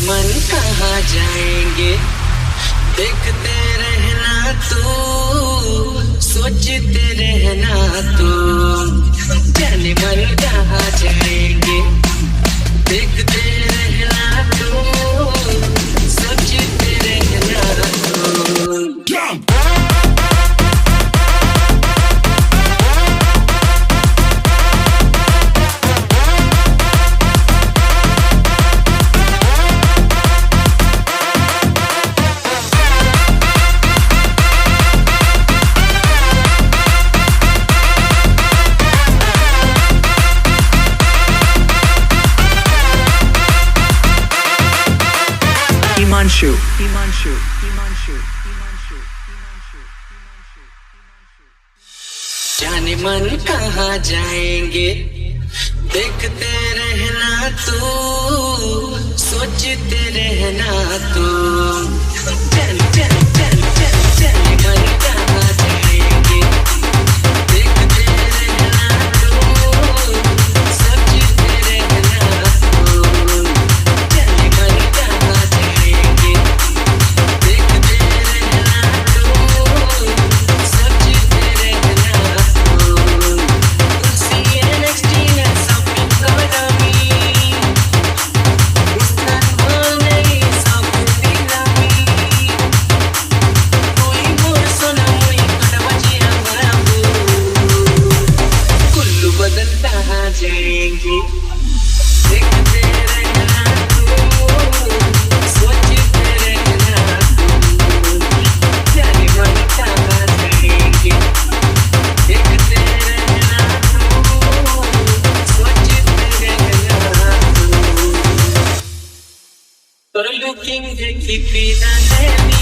मन कहाँ जाएंगे देखते रहना तू सोचते रहना तू जाने मन कहाँ जाएंगे देखते रहना तू सोचते रहना तू Himanshu. जाने मन कहाँ जाएंगे देखते रहना तू सोचते रहना तू जाने मन कहाँ जाएंगे देखते रहना तू सोचते रहना तू जाने मन कहाँ जाएंगे देखते रहना तू सोचते रहना तू उसी NXT something gonna be it's not money something lami koi more sona mui kadavaji amarabu kullu badalta jayenge देखते रहना तू सोचते रहना तू जाने मन कहाँ जाएंगे देखते रहना तू सोचते रहना तू But looking to keep it on heavy